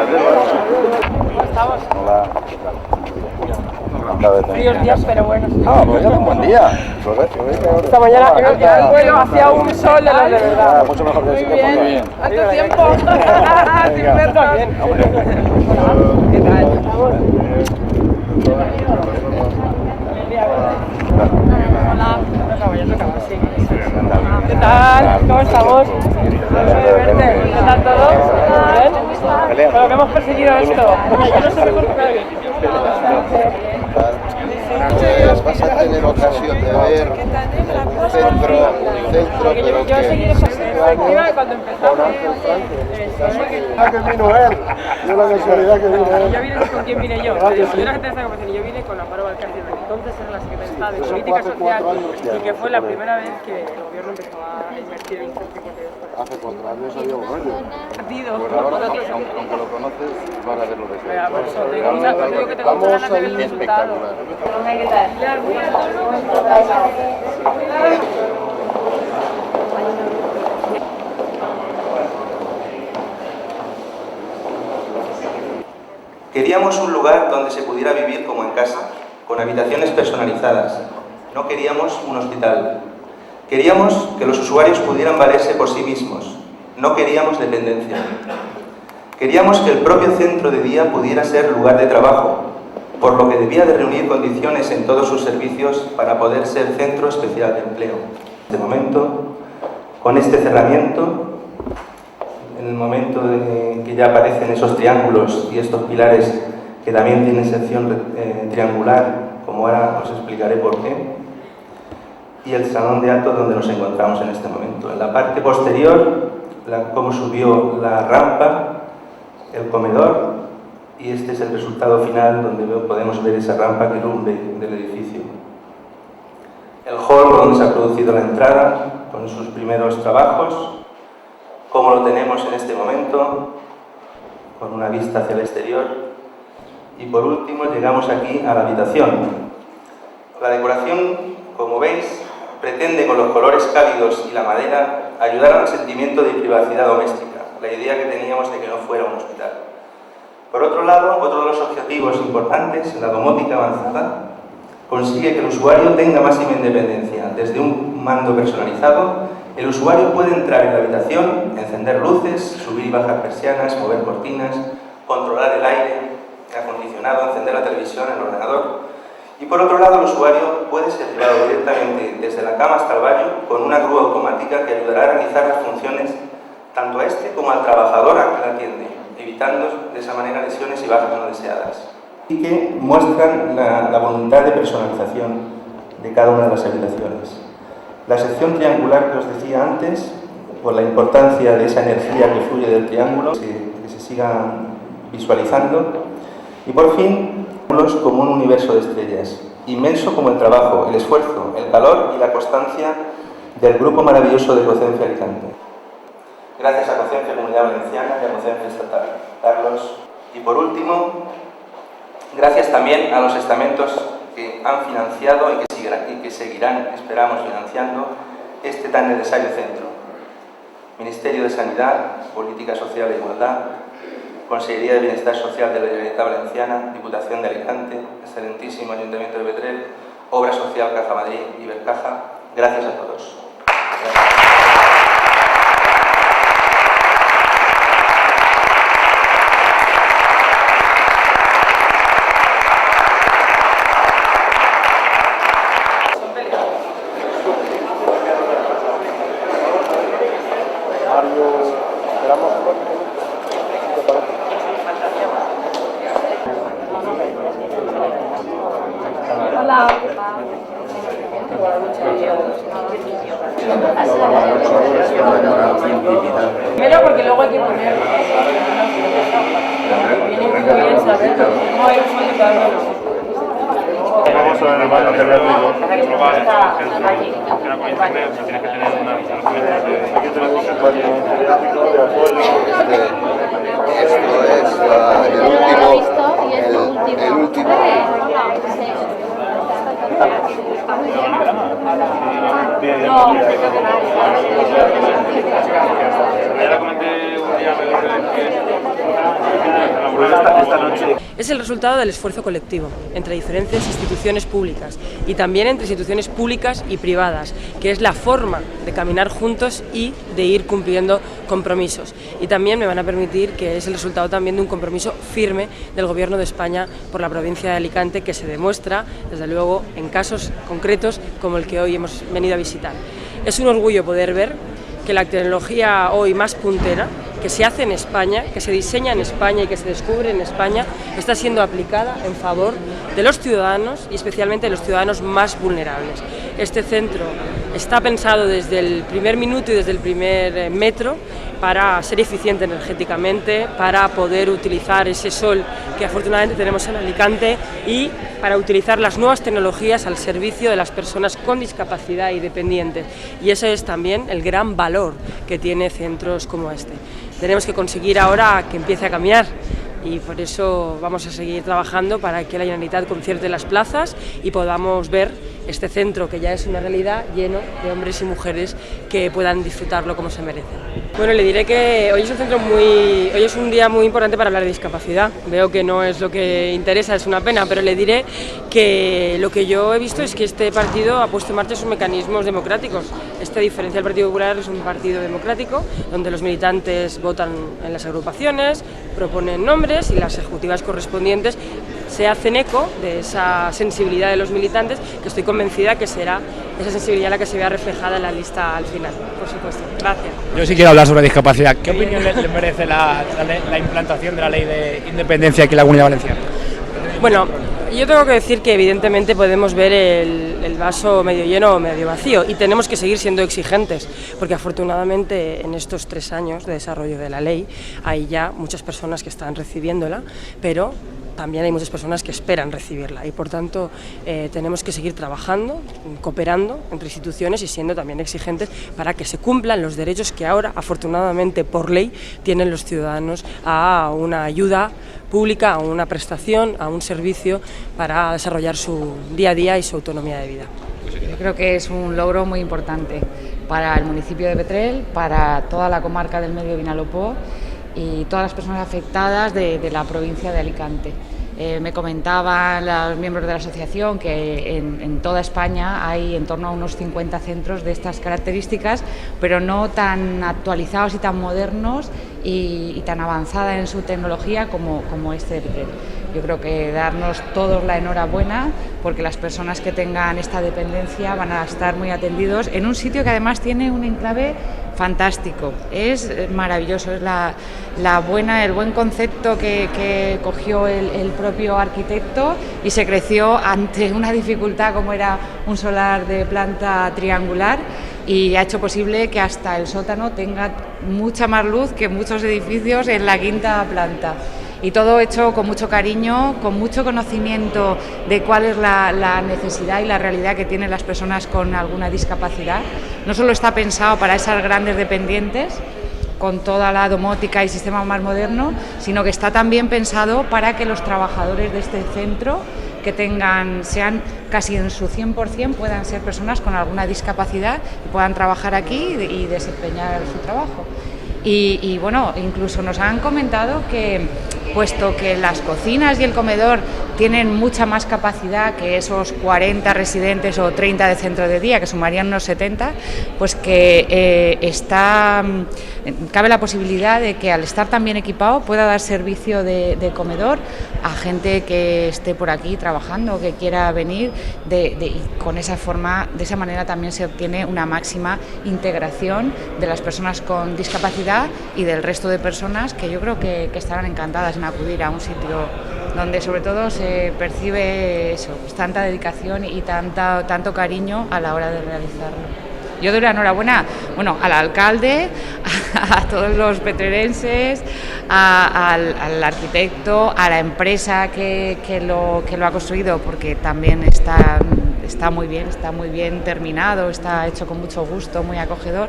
¿Cómo estamos? Hola. Fríos días, pero bueno. Ah, pues ya es un buen día. Esta mañana hacía un sol de los de verdad. Mucho mejor que el sitio. Muy bien. ¿Cuánto tiempo? Sin vernos. ¿Qué tal? Hola. ¿Qué tal? ¿Cómo estamos? ¿Qué tal todo? ¿Bien? Bueno, que hemos perseguido esto. Yo no sé mejor que nadie. Vas a tener ocasión de ver un centro, pero yo he seguido esa perspectiva cuando empezamos. que vino él, yo la casualidad que vino él. Yo vine con quién vine yo. Yo la gente de esta conversación, yo vine con Amparo Valcárcel, entonces era la secretaria de Estado de Política Social y que fue la primera vez que el gobierno empezó a invertir en infraestructura. Hace 4 años había un rollo. Partido. Pues ahora, aunque lo conoces, vas a ver lo que sea. Por eso, digo que tengo muchas ganas de ver el resultado. Espectacular. ¿Qué tal? Queríamos un lugar donde se pudiera vivir como en casa, con habitaciones personalizadas. No queríamos un hospital. Queríamos que los usuarios pudieran valerse por sí mismos. No queríamos dependencia. Queríamos que el propio centro de día pudiera ser lugar de trabajo, por lo que debía de reunir condiciones en todos sus servicios para poder ser centro especial de empleo. De momento, con este cerramiento, en el momento de que ya aparecen esos triángulos y estos pilares que también tienen sección triangular, como ahora os explicaré por qué, y el salón de actos donde nos encontramos en este momento. En la parte posterior, cómo subió la rampa, el comedor, y este es el resultado final donde podemos ver esa rampa que irrumbe del edificio. El hall donde se ha producido la entrada, con sus primeros trabajos, como lo tenemos en este momento, con una vista hacia el exterior. Y por último llegamos aquí a la habitación. La decoración, como veis, pretende con los colores cálidos y la madera ayudar al sentimiento de privacidad doméstica, la idea que teníamos de que no fuera un hospital. Por otro lado, otro de los objetivos importantes, la domótica avanzada, consigue que el usuario tenga máxima independencia. Desde un mando personalizado, el usuario puede entrar en la habitación, encender luces, subir y bajar persianas, mover cortinas, controlar el aire acondicionado, encender la televisión, el ordenador. Y por otro lado, el usuario puede ser llevado directamente desde la cama hasta el baño con una grúa automática que ayudará a realizar las funciones tanto a este como al trabajador a que la atiende, evitando de esa manera lesiones y bajas no deseadas. Y que muestran la voluntad de personalización de cada una de las habitaciones. La sección triangular que os decía antes, por la importancia de esa energía que fluye del triángulo, que se siga visualizando. Y por fin, como un universo de estrellas, inmenso como el trabajo, el esfuerzo, el calor y la constancia del grupo maravilloso de Cocenfe Alicante. Gracias a Cocenfe Comunidad Valenciana y a Cocenfe Estatal. Carlos. Y por último, gracias también a los estamentos que han financiado y que seguirán, esperamos, financiando este tan necesario centro. Ministerio de Sanidad, Política Social e Igualdad, Consellería de Bienestar Social de la Generalitat Valenciana, Diputación de Alicante, excelentísimo Ayuntamiento de Petrel, Obra Social Caja Madrid y Ibercaja. Gracias a todos. Gracias. Hola. Primero porque luego hay que poner. Viene muy bien saber cómo hay un fondo cada uno. Vamos a ver el baño que veo digo. Esto es el último. No, Es el resultado del esfuerzo colectivo entre diferentes instituciones públicas y también entre instituciones públicas y privadas, que es la forma de caminar juntos y de ir cumpliendo compromisos. Y también me van a permitir que es el resultado también de un compromiso firme del Gobierno de España por la provincia de Alicante, que se demuestra, desde luego, en casos concretos como el que hoy hemos venido a visitar. Es un orgullo poder ver que la tecnología hoy más puntera, que se hace en España, que se diseña en España y que se descubre en España, está siendo aplicada en favor de los ciudadanos y especialmente de los ciudadanos más vulnerables. Este centro está pensado desde el primer minuto y desde el primer metro para ser eficiente energéticamente, para poder utilizar ese sol que afortunadamente tenemos en Alicante y para utilizar las nuevas tecnologías al servicio de las personas con discapacidad y dependientes. Y ese es también el gran valor que tiene centros como este. Tenemos que conseguir ahora que empiece a caminar y por eso vamos a seguir trabajando para que la Generalitat concierte las plazas y podamos ver este centro, que ya es una realidad, lleno de hombres y mujeres que puedan disfrutarlo como se merecen. Bueno, le diré que hoy es un día muy importante para hablar de discapacidad. Veo que no es lo que interesa, es una pena, pero le diré que lo que yo he visto es que este partido ha puesto en marcha sus mecanismos democráticos. A diferencia del Partido Popular, es un partido democrático donde los militantes votan en las agrupaciones, proponen nombres y las ejecutivas correspondientes se hacen eco de esa sensibilidad de los militantes, que estoy convencida que será esa sensibilidad la que se vea reflejada en la lista al final, por supuesto. Gracias. Yo sí quiero hablar sobre discapacidad. ¿Qué opinión le merece la implantación de la ley de independencia aquí en la Comunidad Valenciana? Bueno, yo tengo que decir que evidentemente podemos ver el vaso medio lleno o medio vacío y tenemos que seguir siendo exigentes, porque afortunadamente en estos 3 años de desarrollo de la ley hay ya muchas personas que están recibiéndola, pero también hay muchas personas que esperan recibirla y por tanto tenemos que seguir trabajando, cooperando entre instituciones y siendo también exigentes para que se cumplan los derechos que ahora afortunadamente por ley tienen los ciudadanos a una ayuda pública, a una prestación, a un servicio para desarrollar su día a día y su autonomía de vida. Yo creo que es un logro muy importante para el municipio de Petrel, para toda la comarca del Medio Vinalopó y todas las personas afectadas de la provincia de Alicante. Me comentaban los miembros de la asociación que en toda España hay en torno a unos 50 centros de estas características, pero no tan actualizados y tan modernos y tan avanzada en su tecnología como este de Petrel. Yo creo que darnos todos la enhorabuena porque las personas que tengan esta dependencia van a estar muy atendidos en un sitio que además tiene un enclave fantástico, es maravilloso, es el buen concepto que cogió el propio arquitecto y se creció ante una dificultad como era un solar de planta triangular y ha hecho posible que hasta el sótano tenga mucha más luz que muchos edificios en la 5ª planta. Y todo hecho con mucho cariño, con mucho conocimiento de cuál es la necesidad y la realidad que tienen las personas con alguna discapacidad. No solo está pensado para esas grandes dependientes, con toda la domótica y sistema más moderno, sino que está también pensado para que los trabajadores de este centro sean casi en su 100%, puedan ser personas con alguna discapacidad y puedan trabajar aquí y desempeñar su trabajo. Y bueno, incluso nos han comentado que, puesto que las cocinas y el comedor tienen mucha más capacidad que esos 40 residentes o 30 de centro de día, que sumarían unos 70, pues que cabe la posibilidad de que al estar tan bien equipado pueda dar servicio de comedor a gente que esté por aquí trabajando, que quiera venir, y con esa forma, de esa manera también se obtiene una máxima integración de las personas con discapacidad y del resto de personas que yo creo que estarán encantadas en acudir a un sitio donde sobre todo se percibe eso, pues, tanta dedicación y tanto cariño a la hora de realizarlo. Yo doy la enhorabuena, bueno, al alcalde, a todos los petrelenses, al arquitecto, a la empresa que lo ha construido, porque también está muy bien terminado, está hecho con mucho gusto, muy acogedor.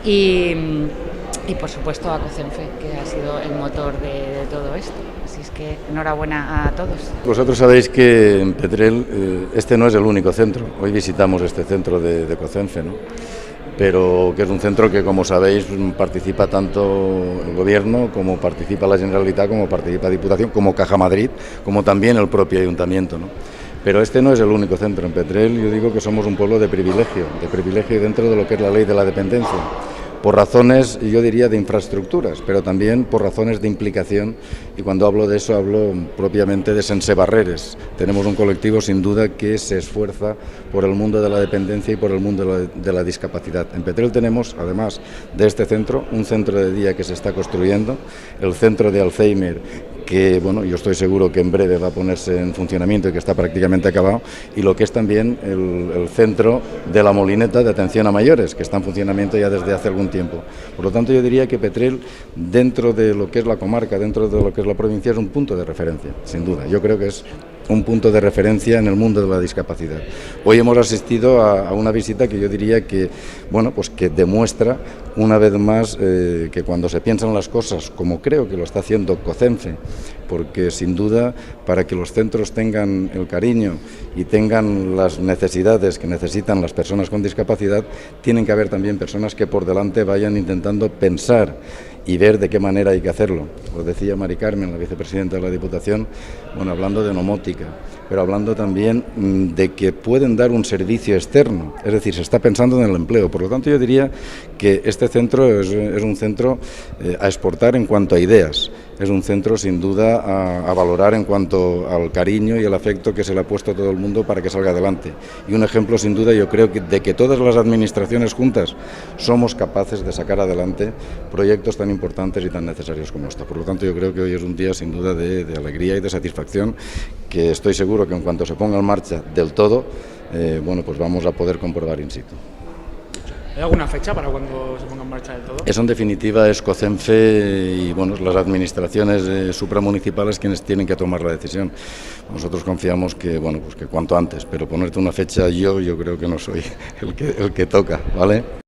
Y por supuesto a COCENFE, que ha sido el motor de todo esto. Así es que enhorabuena a todos. Vosotros sabéis que en Petrel este no es el único centro. Hoy visitamos este centro de COCENFE, ¿no? pero que es un centro que, como sabéis, participa tanto el Gobierno, como participa la Generalitat, como participa Diputación, como Caja Madrid, como también el propio Ayuntamiento, ¿no? Pero este no es el único centro. En Petrel yo digo que somos un pueblo de privilegio dentro de lo que es la ley de la dependencia, por razones, yo diría, de infraestructuras, pero también por razones de implicación, y cuando hablo de eso hablo propiamente de Sense Barreres. Tenemos un colectivo sin duda que se esfuerza por el mundo de la dependencia y por el mundo de la discapacidad. En Petrel tenemos, además de este centro, un centro de día que se está construyendo, el centro de Alzheimer, que bueno, yo estoy seguro que en breve va a ponerse en funcionamiento y que está prácticamente acabado, y lo que es también el centro de la Molineta de atención a mayores, que está en funcionamiento ya desde hace algún tiempo. Por lo tanto, yo diría que Petrel, dentro de lo que es la comarca, dentro de lo que es la provincia, es un punto de referencia, sin duda. Yo creo que es un punto de referencia en el mundo de la discapacidad. Hoy hemos asistido a una visita que yo diría que, bueno, pues que demuestra una vez más que cuando se piensan las cosas, como creo que lo está haciendo COCENFE, porque sin duda para que los centros tengan el cariño y tengan las necesidades que necesitan las personas con discapacidad, tienen que haber también personas que por delante vayan intentando pensar y ver de qué manera hay que hacerlo. Lo decía Mari Carmen, la vicepresidenta de la Diputación, bueno, hablando de nomótica, pero hablando también de que pueden dar un servicio externo, es decir, se está pensando en el empleo. Por lo tanto, yo diría que este centro es un centro a exportar en cuanto a ideas, es un centro sin duda a valorar en cuanto al cariño y el afecto que se le ha puesto a todo el mundo para que salga adelante. Y un ejemplo sin duda, yo creo, de que todas las administraciones juntas somos capaces de sacar adelante proyectos tan importantes y tan necesarios como esta. Por lo tanto, yo creo que hoy es un día sin duda de alegría y de satisfacción, que estoy seguro que en cuanto se ponga en marcha del todo, bueno, pues vamos a poder comprobar in situ. ¿Hay alguna fecha para cuando se ponga en marcha del todo? Eso en definitiva es COCENFE y bueno, las administraciones supramunicipales quienes tienen que tomar la decisión. Nosotros confiamos que, bueno, pues que cuanto antes, pero ponerte una fecha yo creo que no soy el que toca, ¿vale?